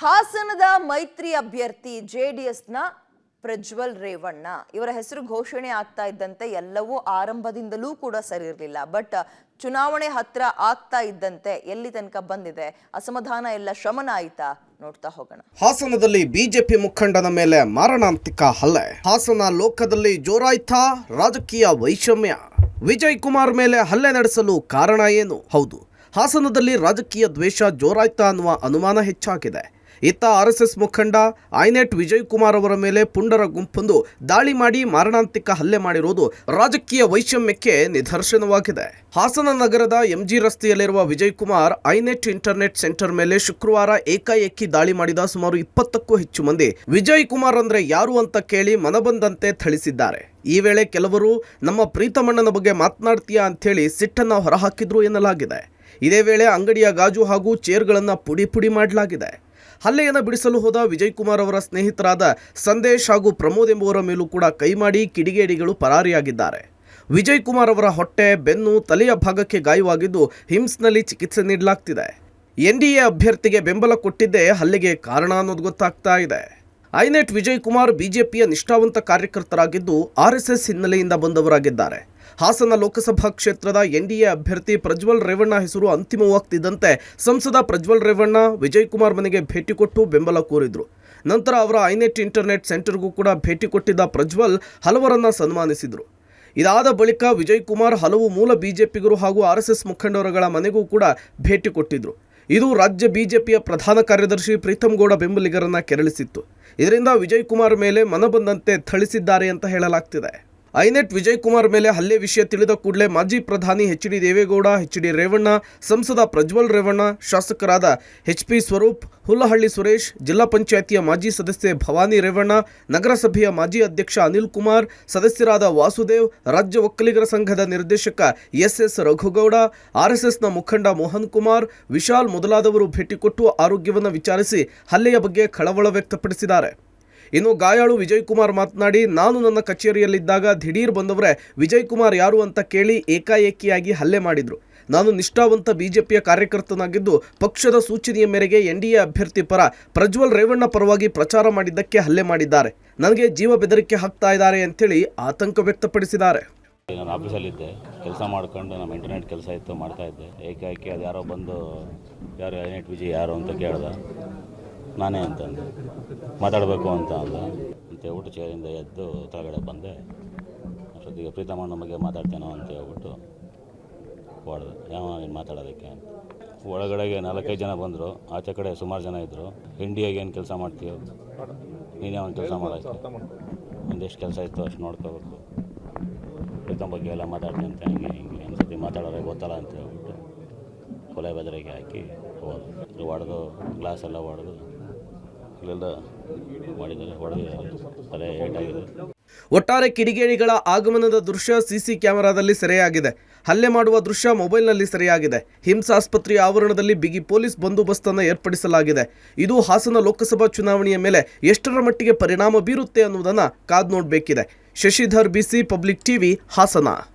ಹಾಸನದ ಮೈತ್ರಿ ಅಭ್ಯರ್ಥಿ ಜೆಡಿಎಸ್ನ ಪ್ರಜ್ವಲ್ ರೇವಣ್ಣ ಇವರ ಹೆಸರು ಘೋಷಣೆ ಆಗ್ತಾ ಇದ್ದಂತೆ ಎಲ್ಲವೂ ಆರಂಭದಿಂದಲೂ ಕೂಡ ಸರಿ ಇರಲಿಲ್ಲ. ಬಟ್ ಚುನಾವಣೆ ಹತ್ರ ಆಗ್ತಾ ಇದ್ದಂತೆ ಎಲ್ಲಿ ತನಕ ಬಂದಿದೆ, ಅಸಮಾಧಾನ ಎಲ್ಲ ಶಮನ ಆಯ್ತಾ ನೋಡ್ತಾ ಹೋಗೋಣ. ಹಾಸನದಲ್ಲಿ ಬಿಜೆಪಿ ಮುಖಂಡನ ಮೇಲೆ ಮಾರಣಾಂತಿಕ ಹಲ್ಲೆ. ಹಾಸನ ಲೋಕದಲ್ಲಿ ಜೋರಾಯ್ತಾ ರಾಜಕೀಯ ವೈಷಮ್ಯ. ವಿಜಯ್ ಕುಮಾರ್ ಮೇಲೆ ಹಲ್ಲೆ ನಡೆಸಲು ಕಾರಣ ಏನು? ಹೌದು, ಹಾಸನದಲ್ಲಿ ರಾಜಕೀಯ ದ್ವೇಷ ಜೋರಾಯ್ತಾ ಅನ್ನುವ ಅನುಮಾನ ಹೆಚ್ಚಾಗಿದೆ. ಇತ್ತ ಆರ್ಎಸ್ಎಸ್ ಮುಖಂಡ ಐನೆಟ್ ವಿಜಯ್ ಕುಮಾರ್ ಅವರ ಮೇಲೆ ಪುಂಡರ ಗುಂಪೊಂದು ದಾಳಿ ಮಾಡಿ ಮಾರಣಾಂತಿಕ ಹಲ್ಲೆ ಮಾಡಿರುವುದು ರಾಜಕೀಯ ವೈಷಮ್ಯಕ್ಕೆ ನಿದರ್ಶನವಾಗಿದೆ. ಹಾಸನ ನಗರದ ಎಂಜಿ ರಸ್ತೆಯಲ್ಲಿರುವ ವಿಜಯ್ ಕುಮಾರ್ ಐನೆಟ್ ಇಂಟರ್ನೆಟ್ ಸೆಂಟರ್ ಮೇಲೆ ಶುಕ್ರವಾರ ಏಕಾಏಕಿ ದಾಳಿ ಮಾಡಿದ ಸುಮಾರು 20ಕ್ಕೂ ಹೆಚ್ಚು ಮಂದಿ ವಿಜಯ್ ಕುಮಾರ್ ಅಂದ್ರೆ ಯಾರು ಅಂತ ಕೇಳಿ ಮನಬಂದಂತೆ ಥಳಿಸಿದ್ದಾರೆ. ಈ ವೇಳೆ ಕೆಲವರು ನಮ್ಮ ಪ್ರೀತಮಣ್ಣನ ಬಗ್ಗೆ ಮಾತನಾಡ್ತೀಯಾ ಅಂತೇಳಿ ಸಿಟ್ಟನ್ನು ಹೊರಹಾಕಿದ್ರು ಎನ್ನಲಾಗಿದೆ. ಇದೇ ವೇಳೆ ಅಂಗಡಿಯ ಗಾಜು ಹಾಗೂ ಚೇರ್ಗಳನ್ನು ಪುಡಿ ಮಾಡಲಾಗಿದೆ. ಹಲ್ಲೆಯನ್ನು ಬಿಡಿಸಲು ಹೋದ ವಿಜಯ್ ಕುಮಾರ್ ಅವರ ಸ್ನೇಹಿತರಾದ ಸಂದೇಶ್ ಹಾಗೂ ಪ್ರಮೋದ್ ಎಂಬುವರ ಮೇಲೂ ಕೂಡ ಕೈ ಮಾಡಿ ಕಿಡಿಗೇಡಿಗಳು ಪರಾರಿಯಾಗಿದ್ದಾರೆ. ವಿಜಯ್ ಕುಮಾರ್ ಅವರ ಹೊಟ್ಟೆ, ಬೆನ್ನು, ತಲೆಯ ಭಾಗಕ್ಕೆ ಗಾಯವಾಗಿದ್ದು ಹಿಮ್ಸ್ನಲ್ಲಿ ಚಿಕಿತ್ಸೆ ನೀಡಲಾಗ್ತಿದೆ. ಎನ್ಡಿಎ ಅಭ್ಯರ್ಥಿಗೆ ಬೆಂಬಲ ಕೊಟ್ಟಿದ್ದೇ ಹಲ್ಲೆಗೆ ಕಾರಣ ಅನ್ನೋದು ಗೊತ್ತಾಗ್ತಾ ಇದೆ. ಐನೆಟ್ ವಿಜಯ್ ಕುಮಾರ್ ಬಿಜೆಪಿಯ ನಿಷ್ಠಾವಂತ ಕಾರ್ಯಕರ್ತರಾಗಿದ್ದು ಆರ್ಎಸ್ಎಸ್ ಹಿನ್ನೆಲೆಯಿಂದ ಬಂದವರಾಗಿದ್ದಾರೆ. ಹಾಸನ ಲೋಕಸಭಾ ಕ್ಷೇತ್ರದ ಎನ್ಡಿಎ ಅಭ್ಯರ್ಥಿ ಪ್ರಜ್ವಲ್ ರೇವಣ್ಣ ಹೆಸರು ಅಂತಿಮವಾಗ್ತಿದ್ದಂತೆ ಸಂಸದ ಪ್ರಜ್ವಲ್ ರೇವಣ್ಣ ವಿಜಯ್ ಕುಮಾರ್ ಮನೆಗೆ ಭೇಟಿ ಕೊಟ್ಟು ಬೆಂಬಲ ಕೋರಿದ್ರು. ನಂತರ ಅವರ ಐನೆಟ್ ಇಂಟರ್ನೆಟ್ ಸೆಂಟರ್ಗೂ ಕೂಡ ಭೇಟಿ ಕೊಟ್ಟಿದ್ದ ಪ್ರಜ್ವಲ್ ಹಲವರನ್ನ ಸನ್ಮಾನಿಸಿದ್ರು. ಇದಾದ ಬಳಿಕ ವಿಜಯ್ ಕುಮಾರ್ ಹಲವು ಮೂಲ ಬಿಜೆಪಿಗರು ಹಾಗೂ ಆರ್ಎಸ್ಎಸ್ ಮುಖಂಡರುಗಳ ಮನೆಗೂ ಕೂಡ ಭೇಟಿ ಕೊಟ್ಟಿದ್ರು. ಇದು ರಾಜ್ಯ ಬಿಜೆಪಿಯ ಪ್ರಧಾನ ಕಾರ್ಯದರ್ಶಿ ಪ್ರೀತಮ್ ಗೌಡ ಬೆಂಬಲಿಗರನ್ನ ಕೆರಳಿಸಿತ್ತು. ಇದರಿಂದ ವಿಜಯ್ ಕುಮಾರ್ ಮೇಲೆ ಮನಬಂದಂತೆ ಥಳಿಸಿದ್ದಾರೆ ಅಂತ ಹೇಳಲಾಗ್ತಿದೆ. ಐನೆಟ್ ವಿಜಯ್ ಕುಮಾರ್ ಮೇಲೆ ಹಲ್ಲೆ ವಿಷಯ ತಿಳಿದ ಕೂಡಲೇ ಮಾಜಿ ಪ್ರಧಾನಿ ಎಚ್.ಡಿ. ದೇವೇಗೌಡ, ಎಚ್.ಡಿ. ರೇವಣ್ಣ, ಸಂಸದ ಪ್ರಜ್ವಲ್ ರೇವಣ್ಣ, ಶಾಸಕರಾದ ಎಚ್.ಪಿ. ಸ್ವರೂಪ್, ಹುಲ್ಲಹಳ್ಳಿ ಸುರೇಶ್, ಜಿಲ್ಲಾ ಪಂಚಾಯಿತಿಯ ಮಾಜಿ ಸದಸ್ಯೆ ಭವಾನಿ ರೇವಣ್ಣ, ನಗರಸಭೆಯ ಮಾಜಿ ಅಧ್ಯಕ್ಷ ಅನಿಲ್ ಕುಮಾರ್, ಸದಸ್ಯರಾದ ವಾಸುದೇವ್, ರಾಜ್ಯ ಒಕ್ಕಲಿಗರ ಸಂಘದ ನಿರ್ದೇಶಕ ಎಸ್ ರಘುಗೌಡ, ಆರ್ಎಸ್ಎಸ್ನ ಮುಖಂಡ ಮೋಹನ್ ಕುಮಾರ್, ವಿಶಾಲ್ ಮೊದಲಾದವರು ಭೇಟಿ ಕೊಟ್ಟು ಆರೋಗ್ಯವನ್ನು ವಿಚಾರಿಸಿ ಹಲ್ಲೆಯ ಬಗ್ಗೆ ಕಳವಳ ವ್ಯಕ್ತಪಡಿಸಿದ್ದಾರೆ. ಇನ್ನು ಗಾಯಾಳು ವಿಜಯ್ ಕುಮಾರ್ ಮಾತನಾಡಿ, ನಾನು ನನ್ನ ಕಚೇರಿಯಲ್ಲಿದ್ದಾಗ ದಿಢೀರ್ ಬಂದವರೇ ವಿಜಯ್ ಕುಮಾರ್ ಯಾರು ಅಂತ ಕೇಳಿ ಏಕಾಏಕಿಯಾಗಿ ಹಲ್ಲೆ ಮಾಡಿದ್ರು. ನಾನು ನಿಷ್ಠಾವಂತ ಬಿಜೆಪಿಯ ಕಾರ್ಯಕರ್ತನಾಗಿದ್ದು ಪಕ್ಷದ ಸೂಚನೆಯ ಮೇರೆಗೆ ಎನ್ಡಿಎ ಅಭ್ಯರ್ಥಿ ಪರ ಪ್ರಜ್ವಲ್ ರೇವಣ್ಣ ಪರವಾಗಿ ಪ್ರಚಾರ ಮಾಡಿದ್ದಕ್ಕೆ ಹಲ್ಲೆ ಮಾಡಿದ್ದಾರೆ. ನನಗೆ ಜೀವ ಬೆದರಿಕೆ ಹಾಕ್ತಾ ಇದ್ದಾರೆ ಅಂತೇಳಿ ಆತಂಕ ವ್ಯಕ್ತಪಡಿಸಿದ್ದಾರೆ. ನಾನು ಆಫೀಸಲ್ಲಿದ್ದೆ, ಕೆಲಸ ಮಾಡ್ಕೊಂಡು ನಮ್ಮ ಇಂಟರ್ನೆಟ್ ಕೆಲಸ ಇತ್ತು, ಮಾಡ್ತಾ ಇದ್ದೆ. ಏಕಾಏಕಿ ಅದು ಯಾರೋ ಬಂದು ಯಾರು ಐನೆಟ್ ವಿಜಯ್ ಯಾರು ಅಂತ ಕೇಳ್ದ. ನಾನೇ ಅಂತಂದು ಮಾತಾಡಬೇಕು ಅಂತ ಹೇಳ್ಬಿಟ್ಟು ಚೇರಿಂದ ಎದ್ದು ಕೆಳಗಡೆ ಬಂದೆ. ಅಷ್ಟೊತ್ತಿಗೆ ಪ್ರೀತಮಣ್ಣ ಬಗ್ಗೆ ಮಾತಾಡ್ತೇನೋ ಅಂತ ಹೇಳ್ಬಿಟ್ಟು ಹೊಡೆದೆ. ಯಾವ ನೀನು ಮಾತಾಡೋದಕ್ಕೆ ಅಂತ. ಒಳಗಡೆಗೆ 4-5 ಜನ ಬಂದರು. ಆಚೆ ಕಡೆ ಸುಮಾರು ಜನ ಇದ್ದರು. ಇಂಡಿಯಾಗೆ ಏನು ಕೆಲಸ ಮಾಡ್ತೀವಿ, ನೀನೇ ಒಂದು ಕೆಲಸ ಮಾಡೋಕ್ಕೆ, ಒಂದೆಷ್ಟು ಕೆಲಸ ಇತ್ತು ಅಷ್ಟು ನೋಡ್ಕೋಬೇಕು, ಪ್ರೀತಮ್ ಬಗ್ಗೆ ಎಲ್ಲ ಮಾತಾಡ್ತೀನಿ ಅಂತ ಹಿಂಗೆ ಅನ್ಸತಿ ಮಾತಾಡೋರೆ ಗೊತ್ತಲ್ಲ ಅಂತ ಹೇಳ್ಬಿಟ್ಟು ಕೊಲೆ ಬೆದರಿಗೆ ಹಾಕಿ ಹೋದ್ರು. ಹೊಡೆದು ಗ್ಲಾಸ್ ಎಲ್ಲ ಹೊಡೆದು ಇಲ್ಲೆಲ್ಲ ಮಾಡಿದ್ದಾರೆ, ಹೊಡೆದಿದ್ದಾರೆ, ತಲೆ ಏಟಾಗಿದೆ. ಒಟ್ಟಾರೆ ಕಿಡಿಗೇಡಿಗಳ ಆಗಮನದ ದೃಶ್ಯ ಸಿಸಿ ಕ್ಯಾಮೆರಾದಲ್ಲಿ ಸೆರೆಯಾಗಿದೆ. ಹಲ್ಲೆ ಮಾಡುವ ದೃಶ್ಯ ಮೊಬೈಲ್ನಲ್ಲಿ ಸೆರೆಯಾಗಿದೆ. ಹಿಮ್ಸ್ ಆಸ್ಪತ್ರೆಯ ಆವರಣದಲ್ಲಿ ಬಿಗಿ ಪೊಲೀಸ್ ಬಂದೋಬಸ್ತನ್ನು ಏರ್ಪಡಿಸಲಾಗಿದೆ. ಇದು ಹಾಸನ ಲೋಕಸಭಾ ಚುನಾವಣೆಯ ಮೇಲೆ ಎಷ್ಟರ ಮಟ್ಟಿಗೆ ಪರಿಣಾಮ ಬೀರುತ್ತೆ ಅನ್ನುವುದನ್ನು ಕಾದು ನೋಡಬೇಕಿದೆ. ಶಶಿಧರ್, ಬಿಸಿ, ಪಬ್ಲಿಕ್ ಟಿವಿ, ಹಾಸನ.